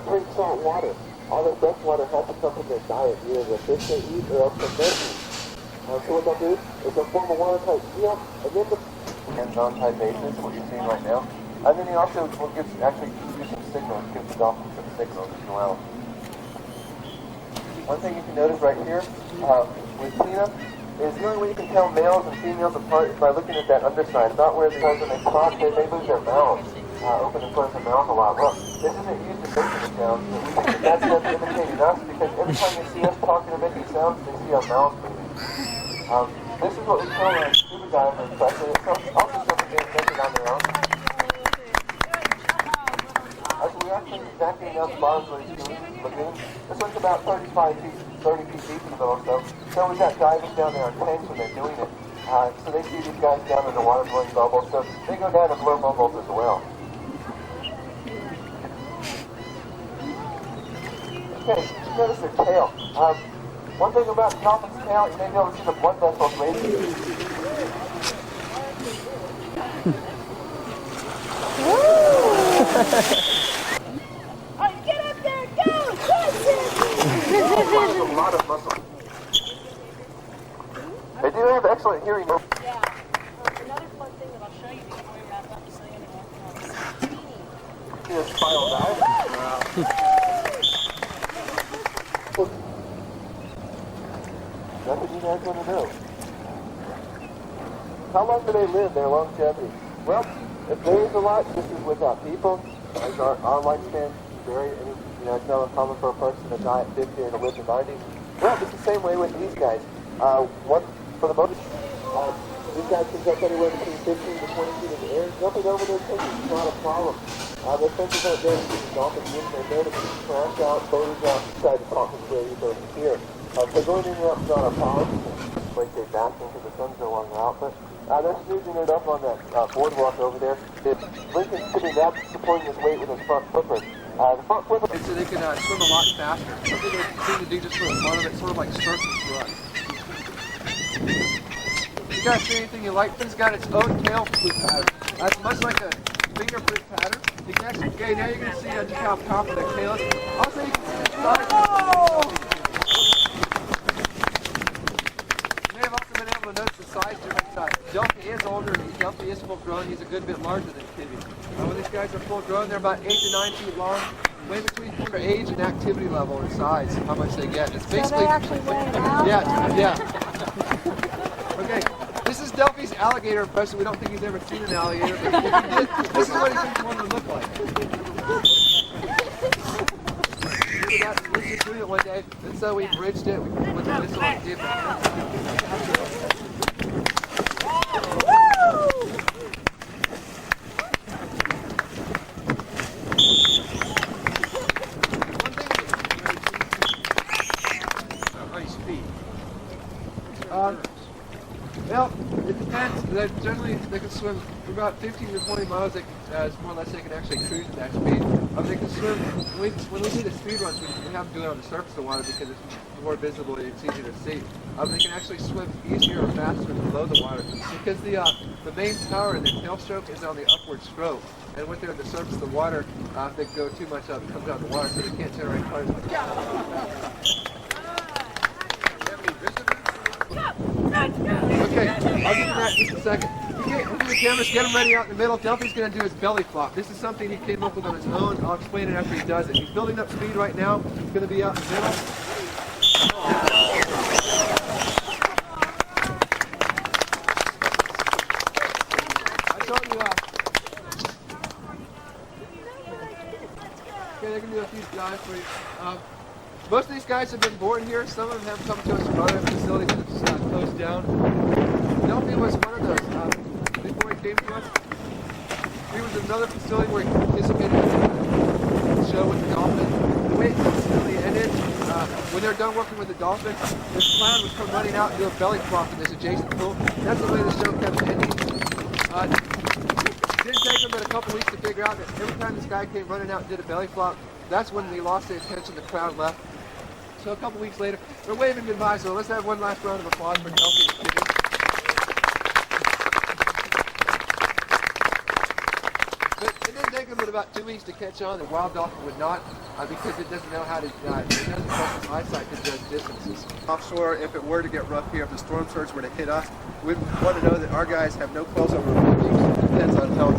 drink salt water. All the fresh water has to come from their diet, either the fish they eat or else from their food. So what they'll do is they'll form a watertight seal, and then the non-type basis, what you're seeing right now. And then he also will actually give some signals, gives the dolphins some signals as well. One thing you can notice right here with cleanup is the only way you can tell males and females apart is by looking at that underside, about where because when they talk, they lose their mouths, open and close their mouths a lot. Well, this isn't used in making the sounds, but we think that that's them imitating us because every time they see us talking or making sounds, they see our mouths moving. This is what we call a scuba diver impression. It's also something they're making on their own. We're actually backing up Boswell's lagoon. This one's about 30 feet deep in the middle, so we've got divers down there on tanks when they're doing it. So they see these guys down in the water blowing bubbles, so they go down and blow bubbles as well. Okay, notice their tail. One thing about the dolphin's tail, you may be able to see the blood vessels radiate. Get up there, go! A lot of muscle. They do have excellent hearing. Yeah. Another fun thing that I'll show you before we wrap up is so you know, See this spiral dive? Nothing you guys want to know. How long do they live, their longevity? Well, it varies a lot. This is with people. As our lifespan vary. It's not uncommon for a person to die at 50 or to live to 90. Well, it's the same way with these guys. For the most these guys can jump anywhere between 15 to 20 feet in the air. Jumping over their fences is not a problem. Their fences aren't there to keep the dolphins in. They're there to keep trash out, boaters out, inside the dolphins where you go from here. So going in and out is not a problem. Like they back into the sun's no longer out, but they're snoozing it up on that boardwalk over there. Lincoln's sitting up, supporting his weight with his front flipper. The front flipper... And so they can swim a lot faster. Something they seem to do just for the fun of it, sort of like surface run. You guys see anything you like? It's got its own tail flute pattern. It's much like a fingerprint pattern. You can actually, okay, now you're going to see just how powerful the tail is. Also, you can see the stomach. You may have also been able to notice the size difference. Delphine is older, Delphine is full grown. He's a good bit larger than Kitty. When these guys are full grown, they're about 8 to 9 feet long. Way between their age and activity level and size, how much they get. It's basically. So they actually weigh it out? Yeah. Okay, this is Delphine's alligator impression. We don't think he's ever seen an alligator, but if he did, this is what he thinks one would look like. We got to do it one day, and so we bridged it. We went to this one different. Well, it depends. Generally, they can swim for about 15 to 20 miles. It's more or less they can actually cruise at that speed. They can swim. When we do the speed runs, we have to do it on the surface of the water because it's more visible and it's easier to see. They can actually swim easier or faster below the water because the main power in their tail stroke is on the upward stroke. And when they're at the surface of the water, if they go too much up, it comes out of the water, so they can't generate quite as much. Okay, I'll get to that in just a second. Okay, look at the cameras, get him ready out in the middle. Delphine's going to do his belly flop. This is something he came up with on his own. I'll explain it after he does it. He's building up speed right now. He's going to be out in the middle. I told you, okay, they're going to do a few dives for you. Most of these guys have been born here. Some of them have come to us from other facilities that have closed down. Delphine was one of those. Before he came to us, he was in another facility where he participated in the show with the dolphin. The way the facility ended, when they were done working with the dolphin, this clown would come running out and do a belly flop in this adjacent pool. That's the way the show kept ending. It didn't take them but a couple weeks to figure out that every time this guy came running out and did a belly flop, that's when we lost the attention, the crowd left. So a couple weeks later, we're waving goodbye, so let's have one last round of applause for Delphine. But it didn't take them in about 2 weeks to catch on. The wild dolphin would not, because it doesn't know how to, it doesn't trust its eyesight to judge distances. Offshore, if it were to get rough here, if the storm surge were to hit us, we'd want to know that our guys have no close over. It depends on how